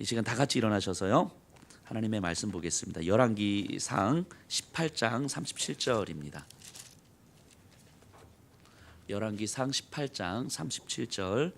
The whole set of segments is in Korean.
이 시간 다 같이 일어나셔서요. 하나님의 말씀 보겠습니다. 열왕기상 18장 37절입니다. 열왕기상 18장 37절.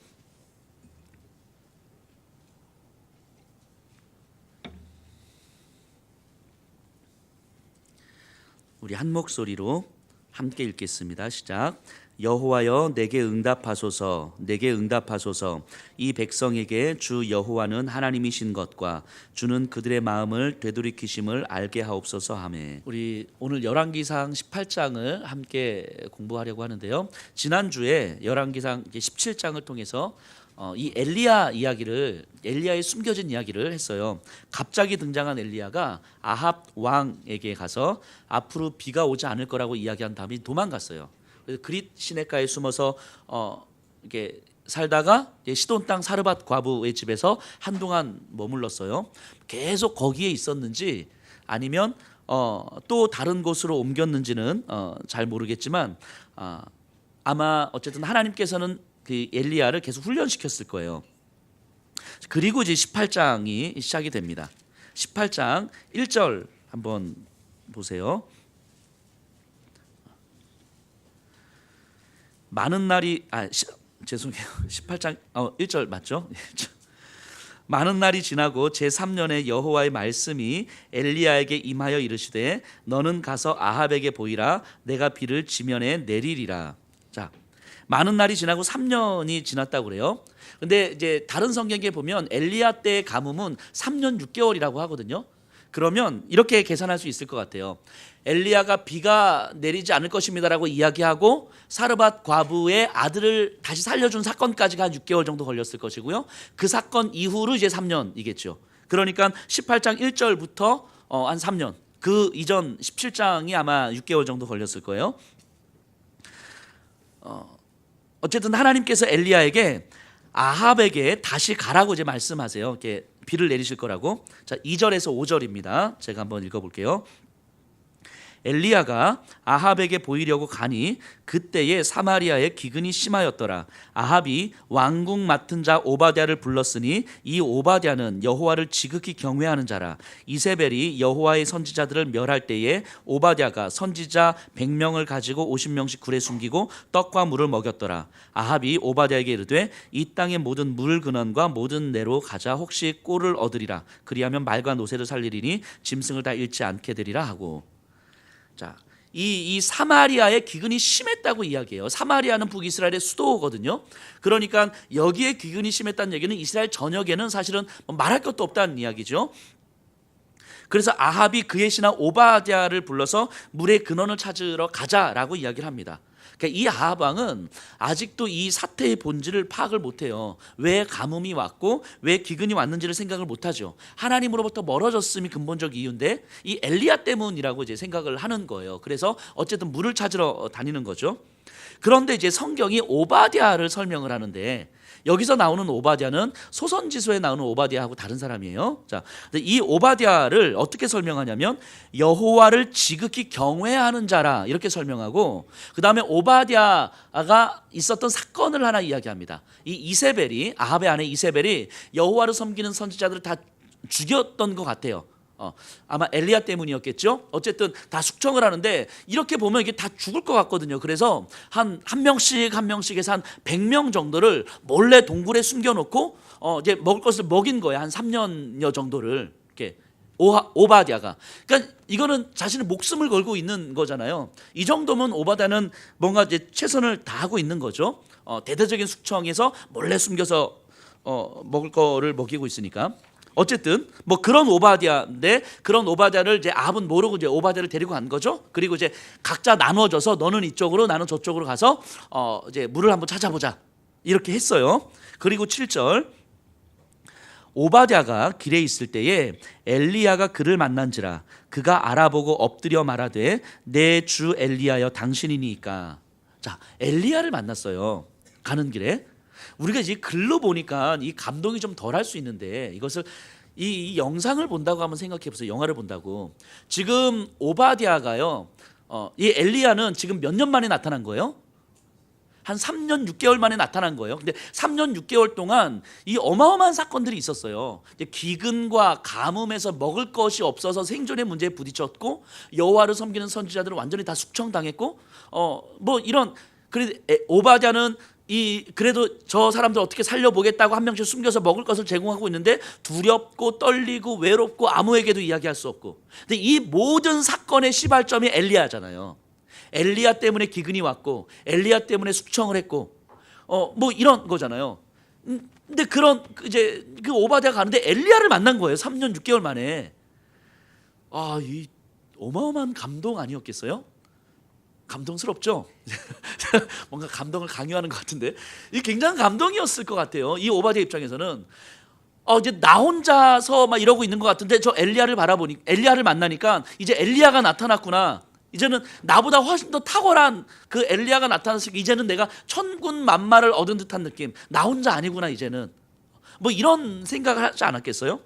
우리 한 목소리로 함께 읽겠습니다. 시작. 여호와여 내게 응답하소서, 내게 응답하소서. 이 백성에게 주 여호와는 하나님이신 것과 주는 그들의 마음을 되돌이키심을 알게 하옵소서 하매. 우리 오늘 열왕기상 18장을 함께 공부하려고 하는데요. 지난주에 열왕기상 17장을 통해서 이 엘리야 이야기를, 엘리야의 숨겨진 이야기를 했어요. 갑자기 등장한 엘리야가 아합 왕에게 가서 앞으로 비가 오지 않을 거라고 이야기한 다음에 도망갔어요. 그래서 그릿 시내가에 숨어서 이렇게 살다가 시돈 땅 사르밧 과부의 집에서 한동안 머물렀어요. 계속 거기에 있었는지 아니면 또 다른 곳으로 옮겼는지는 잘 모르겠지만 아마 어쨌든 하나님께서는 그 엘리야를 계속 훈련시켰을 거예요. 그리고 이제 18장이 시작이 됩니다. 18장 1절 한번 보세요. 많은 날이 죄송해요. 18장 1절 맞죠? 많은 날이 지나고 제3년에 여호와의 말씀이 엘리야에게 임하여 이르시되 너는 가서 아합에게 보이라. 내가 비를 지면에 내리리라. 자, 많은 날이 지나고 3년이 지났다고 그래요. 근데 이제 다른 성경에 보면 엘리야 때의 가뭄은 3년 6개월이라고 하거든요. 그러면 이렇게 계산할 수 있을 것 같아요. 엘리야가 비가 내리지 않을 것입니다라고 이야기하고 사르밧 과부의 아들을 다시 살려준 사건까지가 한 6개월 정도 걸렸을 것이고요. 그 사건 이후로 이제 3년이겠죠. 그러니까 18장 1절부터 한 3년, 그 이전 17장이 아마 6개월 정도 걸렸을 거예요. 어쨌든 하나님께서 엘리야에게 아합에게 다시 가라고 이제 말씀하세요. 이렇게 비를 내리실 거라고. 자, 2절에서 5절입니다. 제가 한번 읽어볼게요. 엘리야가 아합에게 보이려고 가니 그때에 사마리아에 기근이 심하였더라. 아합이 왕궁 맡은 자 오바댜를 불렀으니 이 오바댜는 여호와를 지극히 경외하는 자라. 이세벨이 여호와의 선지자들을 멸할 때에 오바댜가 선지자 100명을 가지고 50명씩 굴에 숨기고 떡과 물을 먹였더라. 아합이 오바댜에게 이르되 이 땅의 모든 물 근원과 모든 내로 가자. 혹시 꼴을 얻으리라. 그리하면 말과 노새를 살리리니 짐승을 다 잃지 않게 되리라 하고. 자, 이 사마리아의 기근이 심했다고 이야기해요. 사마리아는 북이스라엘의 수도거든요. 그러니까 여기에 기근이 심했다는 얘기는 이스라엘 전역에는 사실은 말할 것도 없다는 이야기죠. 그래서 아합이 그의 신하 오바댜를 불러서 물의 근원을 찾으러 가자라고 이야기를 합니다. 그러니까 이 아합 왕은 아직도 이 사태의 본질을 파악을 못해요. 왜 가뭄이 왔고 왜 기근이 왔는지를 생각을 못하죠. 하나님으로부터 멀어졌음이 근본적 이유인데 이 엘리야 때문이라고 이제 생각을 하는 거예요. 그래서 어쨌든 물을 찾으러 다니는 거죠. 그런데 이제 성경이 오바댜를 설명을 하는데 여기서 나오는 오바댜는 소선지서에 나오는 오바댜하고 다른 사람이에요. 자, 이 오바댜를 어떻게 설명하냐면 여호와를 지극히 경외하는 자라 이렇게 설명하고, 그 다음에 오바댜가 있었던 사건을 하나 이야기합니다. 이 이세벨이, 아합의 아내 이세벨이 여호와를 섬기는 선지자들을 다 죽였던 것 같아요. 아마 엘리야 때문이었겠죠. 어쨌든 다 숙청을 하는데 이렇게 보면 이게 다 죽을 것 같거든요. 그래서 한 명씩에서 한 100명 정도를 몰래 동굴에 숨겨놓고 이제 먹을 것을 먹인 거예요. 한 3년여 정도를 이렇게 오바댜가. 그러니까 이거는 자신의 목숨을 걸고 있는 거잖아요. 이 정도면 오바댜는 뭔가 이제 최선을 다하고 있는 거죠. 대대적인 숙청에서 몰래 숨겨서 먹을 거를 먹이고 있으니까. 어쨌든 뭐 그런 오바댜인데 그런 오바댜를 이제 아합은 모르고 이제 오바댜를 데리고 간 거죠. 그리고 이제 각자 나눠져서 너는 이쪽으로 나는 저쪽으로 가서 이제 물을 한번 찾아보자 이렇게 했어요. 그리고 7절 오바댜가 길에 있을 때에 엘리야가 그를 만난지라. 그가 알아보고 엎드려 말하되 내 주 엘리야여 당신이니까. 자, 엘리야를 만났어요. 가는 길에. 우리가 이제 글로 보니까 이 감동이 좀 덜 할 수 있는데 이것을 이 영상을 본다고 한번 생각해 보세요. 영화를 본다고. 지금 오바댜가요. 이 엘리야는 지금 몇 년 만에 나타난 거예요? 한 3년 6개월 만에 나타난 거예요. 근데 3년 6개월 동안 이 어마어마한 사건들이 있었어요. 기근과 가뭄에서 먹을 것이 없어서 생존의 문제에 부딪혔고, 여호와를 섬기는 선지자들은 완전히 다 숙청당했고, 뭐 이런. 그래도 오바댜는 그래도 저 사람들 어떻게 살려보겠다고 한 명씩 숨겨서 먹을 것을 제공하고 있는데, 두렵고 떨리고 외롭고 아무에게도 이야기할 수 없고. 근데 이 모든 사건의 시발점이 엘리야잖아요. 엘리야 때문에 기근이 왔고, 엘리야 때문에 숙청을 했고, 뭐 이런 거잖아요. 근데 이제 그 오바댜가 가는데 엘리야를 만난 거예요. 3년 6개월 만에. 이 어마어마한 감동 아니었겠어요? 감동스럽죠? 뭔가 감동을 강요하는 것 같은데, 이 굉장한 감동이었을 것 같아요. 이 오바댜 입장에서는 이제 나 혼자서 막 이러고 있는 것 같은데, 저 엘리야를 엘리야를 만나니까 이제 엘리야가 나타났구나. 이제는 나보다 훨씬 더 탁월한 그 엘리야가 나타났으니까 이제는 내가 천군 만마를 얻은 듯한 느낌. 나 혼자 아니구나 이제는. 뭐 이런 생각을 하지 않았겠어요?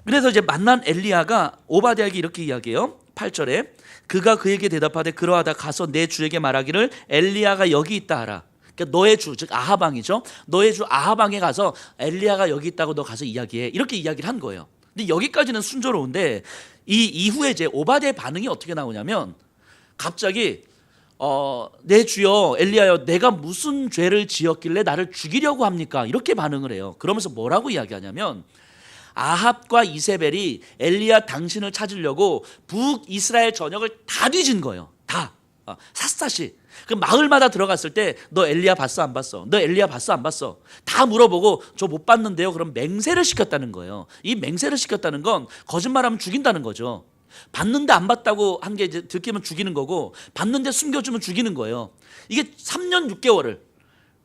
그래서 이제 만난 엘리야가 오바댜에게 이렇게 이야기해요. 8절에 그가 그에게 대답하되 그러하다 가서 내 주에게 말하기를 엘리야가 여기 있다 하라. 그러니까 너의 주, 즉 아합 왕이죠. 너의 주 아합 왕에 가서 엘리야가 여기 있다고 너 가서 이야기해. 이렇게 이야기를 한 거예요. 근데 여기까지는 순조로운데, 이 이후에 이제 오바댜의 반응이 어떻게 나오냐면, 갑자기 내 주여 엘리야여, 내가 무슨 죄를 지었길래 나를 죽이려고 합니까? 이렇게 반응을 해요. 그러면서 뭐라고 이야기하냐면, 아합과 이세벨이 엘리야 당신을 찾으려고 북이스라엘 전역을 다 뒤진 거예요. 다 샅샅이. 그 마을마다 들어갔을 때 너 엘리야 봤어 안 봤어? 너 엘리야 봤어 안 봤어? 다 물어보고 저 못 봤는데요. 그럼 맹세를 시켰다는 거예요. 이 맹세를 시켰다는 건 거짓말하면 죽인다는 거죠. 봤는데 안 봤다고 한 게 이제 들키면 죽이는 거고, 봤는데 숨겨주면 죽이는 거예요. 이게 3년 6개월을.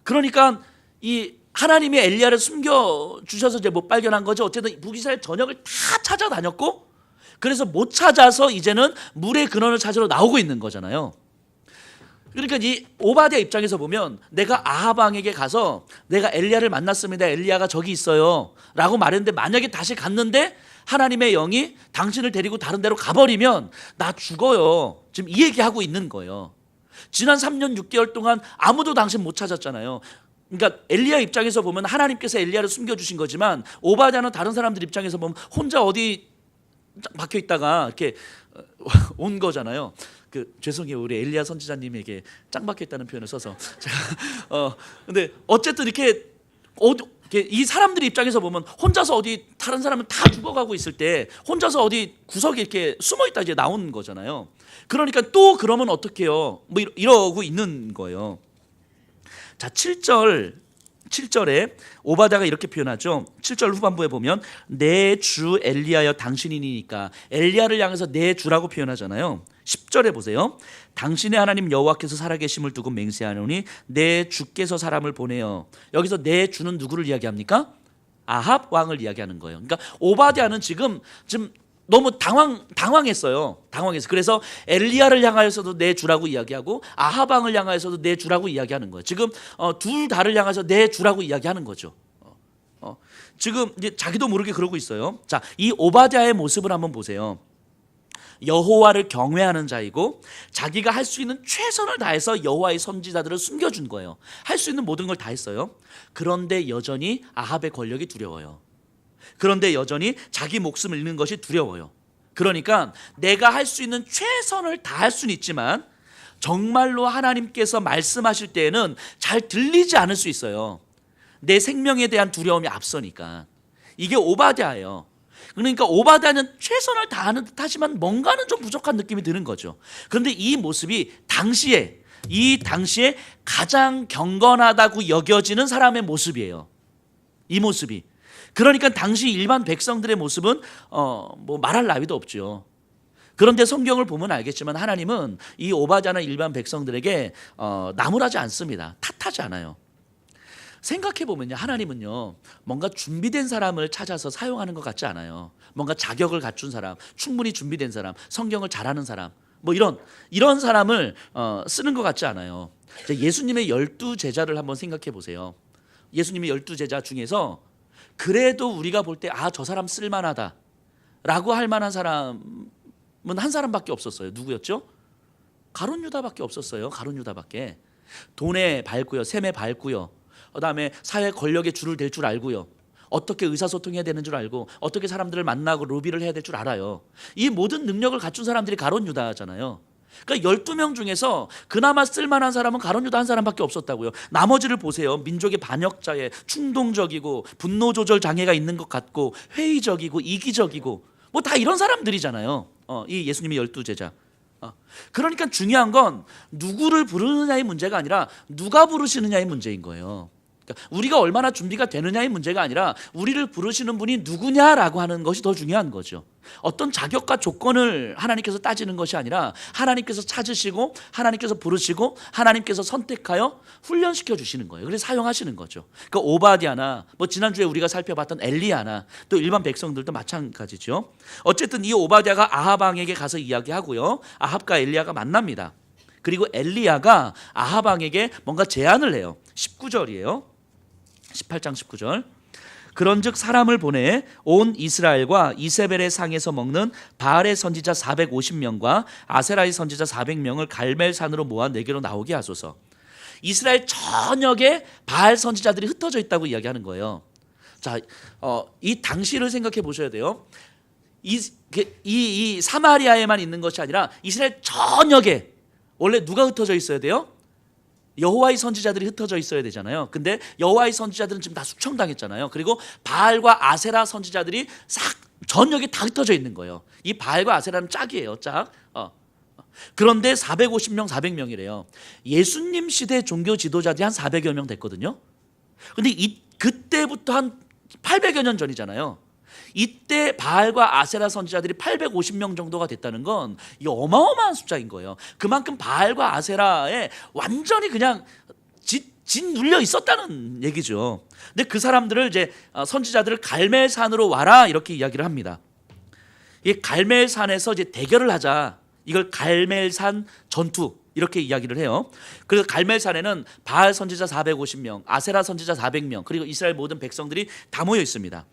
그러니까 이 하나님이 엘리야를 숨겨주셔서 이제 못 발견한 거죠. 어쨌든 북이스라엘 전역을 다 찾아다녔고, 그래서 못 찾아서 이제는 물의 근원을 찾으러 나오고 있는 거잖아요. 그러니까 이 오바댜 입장에서 보면, 내가 아합 왕에게 가서 내가 엘리야를 만났습니다, 엘리야가 저기 있어요 라고 말했는데, 만약에 다시 갔는데 하나님의 영이 당신을 데리고 다른 데로 가버리면 나 죽어요. 지금 이 얘기하고 있는 거예요. 지난 3년 6개월 동안 아무도 당신 못 찾았잖아요. 그러니까 엘리야 입장에서 보면 하나님께서 엘리야를 숨겨주신 거지만, 오바댜는 다른 사람들 입장에서 보면 혼자 어디 박혀 있다가 이렇게 온 거잖아요. 죄송해요, 우리 엘리야 선지자님에게 짱 박혀 있다는 표현을 써서 제가 근데 어쨌든 이렇게 이 사람들 입장에서 보면 혼자서 어디 다른 사람은 다 죽어가고 있을 때 혼자서 어디 구석에 이렇게 숨어 있다 이제 나오는 거잖아요. 그러니까 또 그러면 어떡해요? 뭐 이러고 있는 거예요. 자, 7절에 오바댜가 이렇게 표현하죠. 7절 후반부에 보면 내 주 엘리야여 당신이니까, 엘리야를 향해서 내 주라고 표현하잖아요. 10절에 보세요. 당신의 하나님 여호와께서 살아계심을 두고 맹세하노니 내 주께서 사람을 보내어. 여기서 내 주는 누구를 이야기합니까? 아합 왕을 이야기하는 거예요. 그러니까 오바댜는 지금 너무 당황했어요. 그래서 엘리야를 향하여서도 내 주라고 이야기하고, 아합 왕을 향하여서도 내 주라고 이야기하는 거예요. 지금 둘 다를 향해서 내 주라고 이야기하는 거죠. 지금 이제 자기도 모르게 그러고 있어요. 자, 이 오바댜의 모습을 한번 보세요. 여호와를 경외하는 자이고, 자기가 할 수 있는 최선을 다해서 여호와의 선지자들을 숨겨준 거예요. 할 수 있는 모든 걸 다 했어요. 그런데 여전히 아합의 권력이 두려워요. 그런데 여전히 자기 목숨을 잃는 것이 두려워요. 그러니까 내가 할 수 있는 최선을 다할 수는 있지만, 정말로 하나님께서 말씀하실 때에는 잘 들리지 않을 수 있어요. 내 생명에 대한 두려움이 앞서니까. 이게 오바댜예요. 그러니까 오바댜는 최선을 다하는 듯 하지만 뭔가는 좀 부족한 느낌이 드는 거죠. 그런데 이 모습이 이 당시에 가장 경건하다고 여겨지는 사람의 모습이에요. 이 모습이. 그러니까 당시 일반 백성들의 모습은 뭐 말할 나위도 없죠. 그런데 성경을 보면 알겠지만, 하나님은 이 오바댜나 일반 백성들에게 나무라지 않습니다. 탓하지 않아요. 생각해보면요, 하나님은요 뭔가 준비된 사람을 찾아서 사용하는 것 같지 않아요. 뭔가 자격을 갖춘 사람, 충분히 준비된 사람, 성경을 잘하는 사람, 뭐 이런 사람을 쓰는 것 같지 않아요. 예수님의 12제자를 한번 생각해 보세요. 예수님의 12제자 중에서 그래도 우리가 볼 때 저 사람 쓸만하다 라고 할 만한 사람은 한 사람밖에 없었어요. 누구였죠? 가룟 유다밖에 없었어요. 가룟 유다밖에. 돈에 밝고요, 셈에 밝고요. 그다음에 사회 권력의 줄을 댈 줄 알고요. 어떻게 의사소통해야 되는 줄 알고 어떻게 사람들을 만나고 로비를 해야 될 줄 알아요. 이 모든 능력을 갖춘 사람들이 가룟 유다잖아요. 그러니까 12명 중에서 그나마 쓸만한 사람은 가룟 유다 한 사람밖에 없었다고요. 나머지를 보세요. 민족의 반역자에 충동적이고 분노 조절 장애가 있는 것 같고 회의적이고 이기적이고 뭐 다 이런 사람들이잖아요. 이 예수님의 12제자. 그러니까 중요한 건 누구를 부르느냐의 문제가 아니라 누가 부르시느냐의 문제인 거예요. 그러니까 우리가 얼마나 준비가 되느냐의 문제가 아니라 우리를 부르시는 분이 누구냐라고 하는 것이 더 중요한 거죠. 어떤 자격과 조건을 하나님께서 따지는 것이 아니라 하나님께서 찾으시고 하나님께서 부르시고 하나님께서 선택하여 훈련시켜 주시는 거예요. 그래서 사용하시는 거죠. 그러니까 오바댜나 뭐 지난주에 우리가 살펴봤던 엘리야나 또 일반 백성들도 마찬가지죠. 어쨌든 이 오바댜가 아합 왕에게 가서 이야기하고요. 아합과 엘리야가 만납니다. 그리고 엘리야가 아합 왕에게 뭔가 제안을 해요. 19절이에요. 18장 19절. 그런즉 사람을 보내 온 이스라엘과 이세벨의 상에서 먹는 바알의 선지자 450명과 아세라의 선지자 400명을 갈멜산으로 모아 내게로 나오게 하소서. 이스라엘 전역에 바알 선지자들이 흩어져 있다고 이야기하는 거예요. 자, 이 당시를 생각해 보셔야 돼요. 이 사마리아에만 있는 것이 아니라 이스라엘 전역에 원래 누가 흩어져 있어야 돼요? 여호와의 선지자들이 흩어져 있어야 되잖아요. 근데 여호와의 선지자들은 지금 다 숙청당했잖아요. 그리고 바알과 아세라 선지자들이 싹 전역에 다 흩어져 있는 거예요. 이 바알과 아세라는 짝이에요. 짝. 그런데 450명, 400명이래요. 예수님 시대 종교 지도자들이 한 400여 명 됐거든요. 근데 그때부터 한 800여 년 전이잖아요. 이때 바알과 아세라 선지자들이 850명 정도가 됐다는 건 이 어마어마한 숫자인 거예요. 그만큼 바알과 아세라에 완전히 그냥 짓눌려 있었다는 얘기죠. 근데 그 사람들을 이제 선지자들을 갈멜산으로 와라 이렇게 이야기를 합니다. 이 갈멜산에서 이제 대결을 하자. 이걸 갈멜산 전투 이렇게 이야기를 해요. 그래서 갈멜산에는 바알 선지자 450명, 아세라 선지자 400명, 그리고 이스라엘 모든 백성들이 다 모여 있습니다.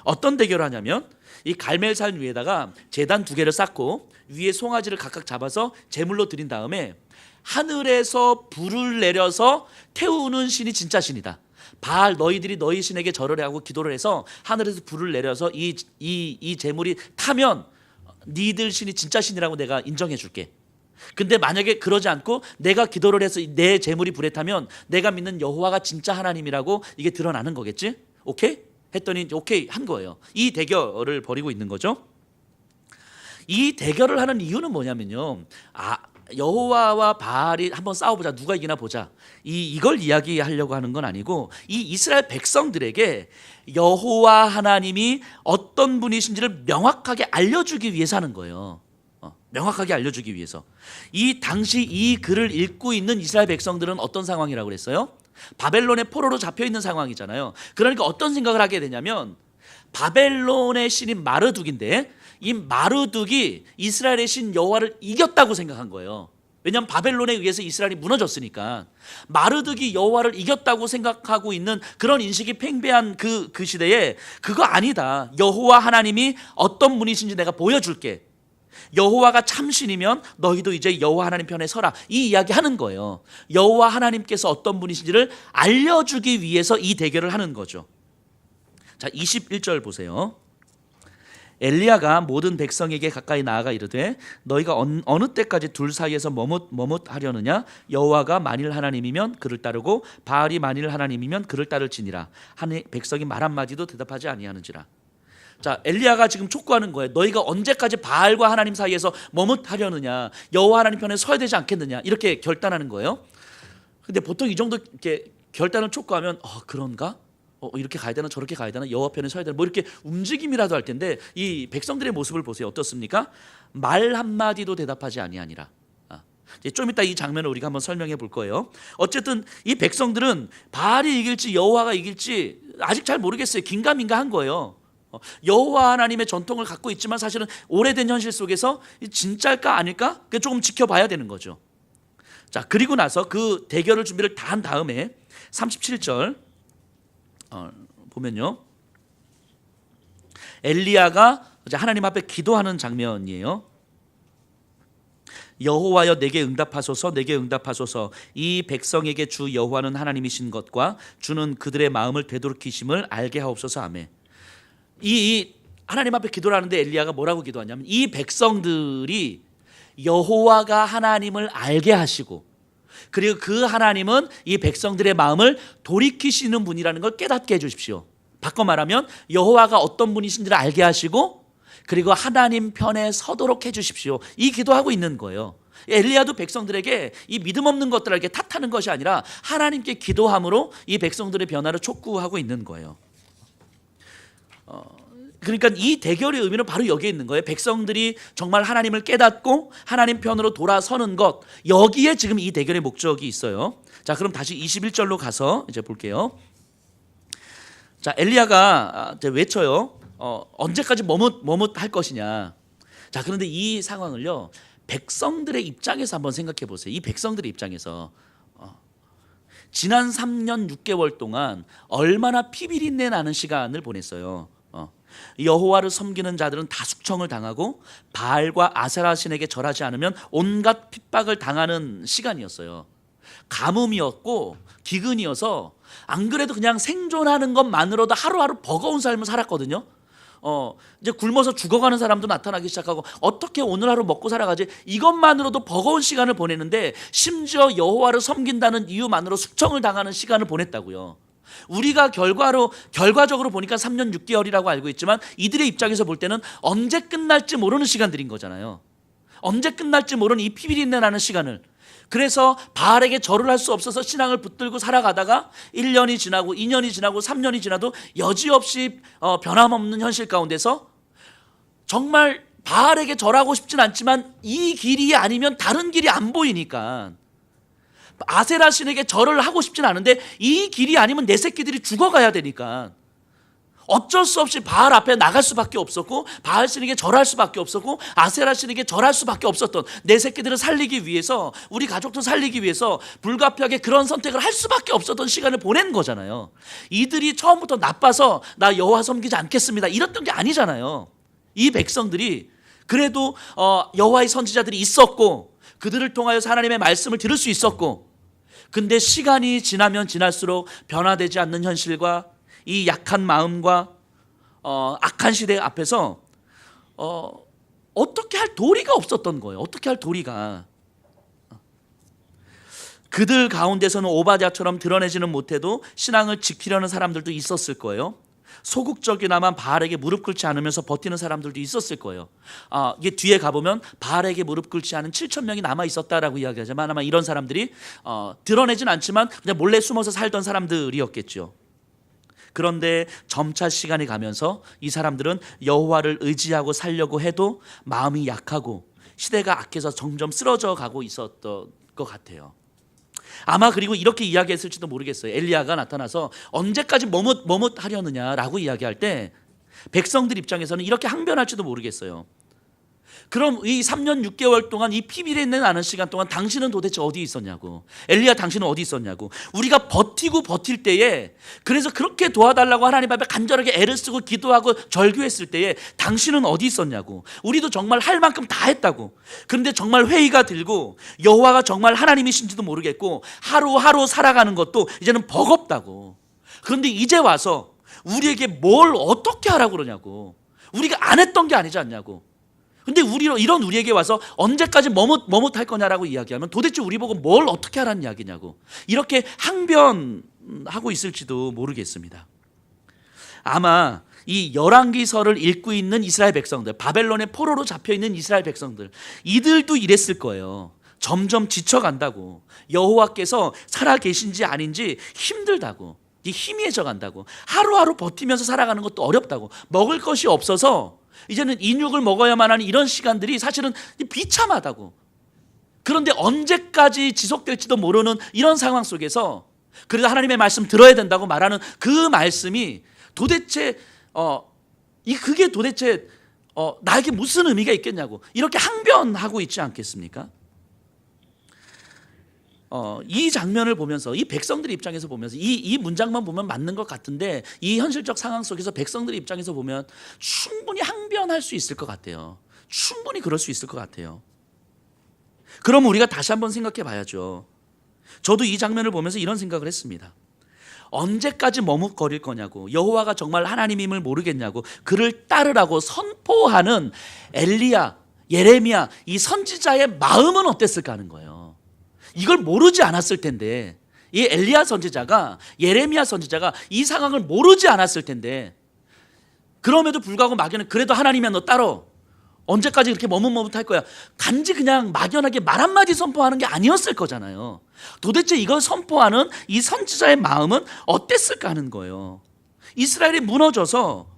어떤 대결을 하냐면 이 갈멜산 위에다가 제단 2개를 쌓고 위에 송아지를 각각 잡아서 제물로 드린 다음에 하늘에서 불을 내려서 태우는 신이 진짜 신이다. 바알 너희들이 너희 신에게 절을 하고 기도를 해서 하늘에서 불을 내려서 이 제물이 타면 니들 신이 진짜 신이라고 내가 인정해 줄게. 근데 만약에 그러지 않고 내가 기도를 해서 내 제물이 불에 타면 내가 믿는 여호와가 진짜 하나님이라고 이게 드러나는 거겠지? 오케이? 했더니 오케이 한 거예요. 이 대결을 벌이고 있는 거죠. 이 대결을 하는 이유는 뭐냐면요. 여호와와 바알이 한번 싸워보자. 누가 이기나 보자. 이걸 이야기하려고 하는 건 아니고 이 이스라엘 백성들에게 여호와 하나님이 어떤 분이신지를 명확하게 알려주기 위해서 하는 거예요. 명확하게 알려주기 위해서. 이 당시 이 글을 읽고 있는 이스라엘 백성들은 어떤 상황이라고 그랬어요? 바벨론의 포로로 잡혀 있는 상황이잖아요. 그러니까 어떤 생각을 하게 되냐면 바벨론의 신인 마르둑인데 이 마르둑이 이스라엘의 신 여호와를 이겼다고 생각한 거예요. 왜냐하면 바벨론에 의해서 이스라엘이 무너졌으니까. 마르둑이 여호와를 이겼다고 생각하고 있는 그런 인식이 팽배한 그 시대에 그거 아니다. 여호와 하나님이 어떤 분이신지 내가 보여줄게. 여호와가 참신이면 너희도 이제 여호와 하나님 편에 서라. 이 이야기 하는 거예요. 여호와 하나님께서 어떤 분이신지를 알려주기 위해서 이 대결을 하는 거죠. 자, 21절 보세요. 엘리야가 모든 백성에게 가까이 나아가 이르되 너희가 어느 때까지 둘 사이에서 머뭇하려느냐? 여호와가 만일 하나님이면 그를 따르고 바알이 만일 하나님이면 그를 따를지니라. 백성이 말 한마디도 대답하지 아니하는지라. 자, 엘리야가 지금 촉구하는 거예요. 너희가 언제까지 바알과 하나님 사이에서 머뭇하려느냐? 여호와 하나님 편에 서야 되지 않겠느냐? 이렇게 결단하는 거예요. 근데 보통 이 정도 이렇게 결단을 촉구하면 그런가? 이렇게 가야 되나 저렇게 가야 되나 여호와 편에 서야 되나 뭐 이렇게 움직임이라도 할 텐데 이 백성들의 모습을 보세요. 어떻습니까? 말 한마디도 대답하지 아니하니라. 좀 이따 이 장면을 우리가 한번 설명해 볼 거예요. 어쨌든 이 백성들은 바알이 이길지 여호와가 이길지 아직 잘 모르겠어요. 긴가민가한 거예요. 여호와 하나님의 전통을 갖고 있지만 사실은 오래된 현실 속에서 진짜일까 아닐까? 조금 지켜봐야 되는 거죠. 자, 그리고 나서 그 대결을 준비를 다 한 다음에 37절 보면요. 엘리야가 이제 하나님 앞에 기도하는 장면이에요. 여호와여 내게 응답하소서 내게 응답하소서. 이 백성에게 주 여호와는 하나님이신 것과 주는 그들의 마음을 되돌이키심을 알게 하옵소서. 아멘. 이 하나님 앞에 기도를 하는데 엘리야가 뭐라고 기도하냐면 이 백성들이 여호와가 하나님을 알게 하시고 그리고 그 하나님은 이 백성들의 마음을 돌이키시는 분이라는 걸 깨닫게 해주십시오. 바꿔 말하면 여호와가 어떤 분이신지를 알게 하시고 그리고 하나님 편에 서도록 해주십시오. 이 기도하고 있는 거예요. 엘리야도 백성들에게 이 믿음 없는 것들에게 탓하는 것이 아니라 하나님께 기도함으로 이 백성들의 변화를 촉구하고 있는 거예요. 그러니까 이 대결의 의미는 바로 여기에 있는 거예요. 백성들이 정말 하나님을 깨닫고 하나님 편으로 돌아서는 것, 여기에 지금 이 대결의 목적이 있어요. 자, 그럼 다시 21절로 가서 이제 볼게요. 자, 엘리야가 이제 외쳐요. 언제까지 머뭇할 것이냐. 자, 그런데 이 상황을요, 백성들의 입장에서 한번 생각해 보세요. 이 백성들의 입장에서 지난 3년 6개월 동안 얼마나 피비린내 나는 시간을 보냈어요. 여호와를 섬기는 자들은 다 숙청을 당하고 바알과 아세라 신에게 절하지 않으면 온갖 핍박을 당하는 시간이었어요. 가뭄이었고 기근이어서 안 그래도 그냥 생존하는 것만으로도 하루하루 버거운 삶을 살았거든요. 이제 굶어서 죽어가는 사람도 나타나기 시작하고 어떻게 오늘 하루 먹고 살아가지, 이것만으로도 버거운 시간을 보내는데 심지어 여호와를 섬긴다는 이유만으로 숙청을 당하는 시간을 보냈다고요. 우리가 결과적으로 보니까 3년 6개월이라고 알고 있지만 이들의 입장에서 볼 때는 언제 끝날지 모르는 시간들인 거잖아요. 언제 끝날지 모르는 이 피비린내 나는 시간을, 그래서 바알에게 절을 할 수 없어서 신앙을 붙들고 살아가다가 1년이 지나고 2년이 지나고 3년이 지나도 여지없이 변함없는 현실 가운데서 정말 바알에게 절하고 싶진 않지만 이 길이 아니면 다른 길이 안 보이니까 아세라 신에게 절을 하고 싶진 않은데 이 길이 아니면 내 새끼들이 죽어가야 되니까 어쩔 수 없이 바알 앞에 나갈 수밖에 없었고 바알 신에게 절할 수밖에 없었고 아세라 신에게 절할 수밖에 없었던 내 새끼들을 살리기 위해서, 우리 가족들 살리기 위해서 불가피하게 그런 선택을 할 수밖에 없었던 시간을 보낸 거잖아요. 이들이 처음부터 나빠서 나 여호와 섬기지 않겠습니다 이랬던 게 아니잖아요. 이 백성들이 그래도 여호와의 선지자들이 있었고 그들을 통하여 하나님의 말씀을 들을 수 있었고, 근데 시간이 지나면 지날수록 변화되지 않는 현실과 이 약한 마음과 악한 시대 앞에서 어떻게 할 도리가 없었던 거예요. 어떻게 할 도리가. 그들 가운데서는 오바댜처럼 드러내지는 못해도 신앙을 지키려는 사람들도 있었을 거예요. 소극적이나마 바알에게 무릎 꿇지 않으면서 버티는 사람들도 있었을 거예요. 이게 뒤에 가보면 바알에게 무릎 꿇지 않은 7,000명이 남아 있었다라고 이야기하지만 아마 이런 사람들이 드러내진 않지만 그냥 몰래 숨어서 살던 사람들이었겠죠. 그런데 점차 시간이 가면서 이 사람들은 여호와를 의지하고 살려고 해도 마음이 약하고 시대가 악해서 점점 쓰러져 가고 있었던 것 같아요. 아마 그리고 이렇게 이야기했을지도 모르겠어요. 엘리야가 나타나서 언제까지 머뭇하려느냐라고 이야기할 때 백성들 입장에서는 이렇게 항변할지도 모르겠어요. 그럼 이 3년 6개월 동안 이 피비린내 나는 시간 동안 당신은 도대체 어디 있었냐고. 엘리야, 당신은 어디 있었냐고. 우리가 버틸 때에, 그래서 그렇게 도와달라고 하나님 앞에 간절하게 애를 쓰고 기도하고 절규했을 때에 당신은 어디 있었냐고. 우리도 정말 할 만큼 다 했다고. 그런데 정말 회의가 들고 여호와가 정말 하나님이신지도 모르겠고 하루하루 살아가는 것도 이제는 버겁다고. 그런데 이제 와서 우리에게 뭘 어떻게 하라고 그러냐고. 우리가 안 했던 게 아니지 않냐고. 근데 이런 우리에게 와서 언제까지 머뭇할 거냐라고 이야기하면 도대체 우리 보고 뭘 어떻게 하라는 이야기냐고. 이렇게 항변하고 있을지도 모르겠습니다. 아마 이 열왕기서를 읽고 있는 이스라엘 백성들, 바벨론의 포로로 잡혀있는 이스라엘 백성들, 이들도 이랬을 거예요. 점점 지쳐간다고. 여호와께서 살아계신지 아닌지 힘들다고. 희미해져 간다고. 하루하루 버티면서 살아가는 것도 어렵다고. 먹을 것이 없어서 이제는 인육을 먹어야만 하는 이런 시간들이 사실은 비참하다고. 그런데 언제까지 지속될지도 모르는 이런 상황 속에서 그래도 하나님의 말씀 들어야 된다고 말하는 그 말씀이 도대체 그게 도대체 나에게 무슨 의미가 있겠냐고 이렇게 항변하고 있지 않겠습니까? 이 장면을 보면서, 이 백성들 입장에서 보면서 이 문장만 보면 맞는 것 같은데 이 현실적 상황 속에서 백성들 입장에서 보면 충분히 항변할 수 있을 것 같아요. 충분히 그럴 수 있을 것 같아요. 그럼 우리가 다시 한번 생각해 봐야죠. 저도 이 장면을 보면서 이런 생각을 했습니다. 언제까지 머뭇거릴 거냐고, 여호와가 정말 하나님임을 모르겠냐고 그를 따르라고 선포하는 엘리야, 예레미야 이 선지자의 마음은 어땠을까 하는 거예요. 이걸 모르지 않았을 텐데, 이 엘리야 선지자가, 예레미야 선지자가 이 상황을 모르지 않았을 텐데, 그럼에도 불구하고 막연히 그래도 하나님이야 너 따라, 언제까지 이렇게 머뭇머뭇할 거야, 단지 그냥 막연하게 말 한마디 선포하는 게 아니었을 거잖아요. 도대체 이걸 선포하는 이 선지자의 마음은 어땠을까 하는 거예요. 이스라엘이 무너져서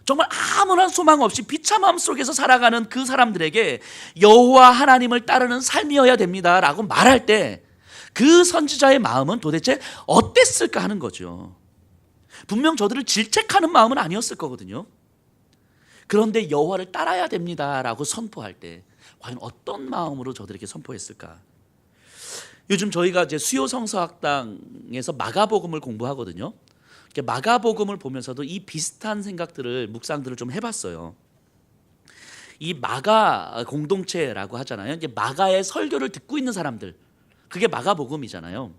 정말 아무런 소망 없이 비참함 속에서 살아가는 그 사람들에게 여호와 하나님을 따르는 삶이어야 됩니다라고 말할 때 그 선지자의 마음은 도대체 어땠을까 하는 거죠. 분명 저들을 질책하는 마음은 아니었을 거거든요. 그런데 여호와를 따라야 됩니다라고 선포할 때 과연 어떤 마음으로 저들에게 선포했을까? 요즘 저희가 이제 수요 성서학당에서 마가복음을 공부하거든요. 마가복음을 보면서도 이 비슷한 생각들을, 묵상들을 좀 해봤어요. 이 마가 공동체라고 하잖아요. 이제 마가의 설교를 듣고 있는 사람들, 그게 마가복음이잖아요.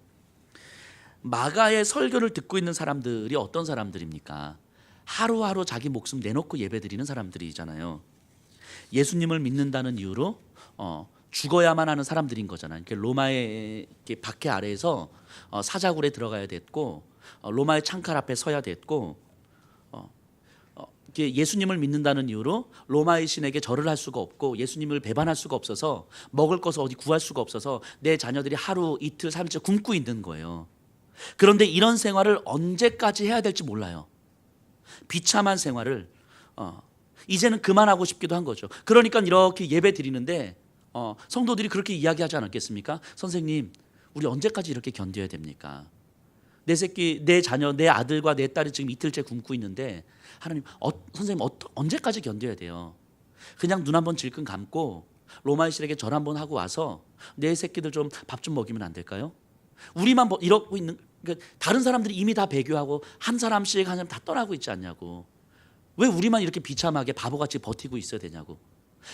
마가의 설교를 듣고 있는 사람들이 어떤 사람들입니까? 하루하루 자기 목숨 내놓고 예배드리는 사람들이잖아요. 예수님을 믿는다는 이유로 죽어야만 하는 사람들인 거잖아요. 로마의 박해 아래에서 사자굴에 들어가야 됐고, 로마의 창칼 앞에 서야 됐고, 예수님을 믿는다는 이유로 로마의 신에게 절을 할 수가 없고, 예수님을 배반할 수가 없어서, 먹을 것을 어디 구할 수가 없어서 내 자녀들이 하루 이틀 3일 굶고 있는 거예요. 그런데 이런 생활을 언제까지 해야 될지 몰라요. 비참한 생활을 이제는 그만하고 싶기도 한 거죠. 그러니까 이렇게 예배 드리는데 성도들이 그렇게 이야기하지 않았겠습니까? 선생님, 우리 언제까지 이렇게 견뎌야 됩니까? 내 새끼, 내 자녀, 내 아들과 내 딸이 지금 이틀째 굶고 있는데 하나님, 선생님 언제까지 견뎌야 돼요? 그냥 눈 한번 질끈 감고 로마의 신에게 절 한번 하고 와서 내 새끼들 좀 밥 좀 먹이면 안 될까요? 우리만 이러고 있는, 다른 사람들이 이미 다 배교하고 한 사람씩 한 사람 다 떠나고 있지 않냐고. 왜 우리만 이렇게 비참하게 바보같이 버티고 있어야 되냐고.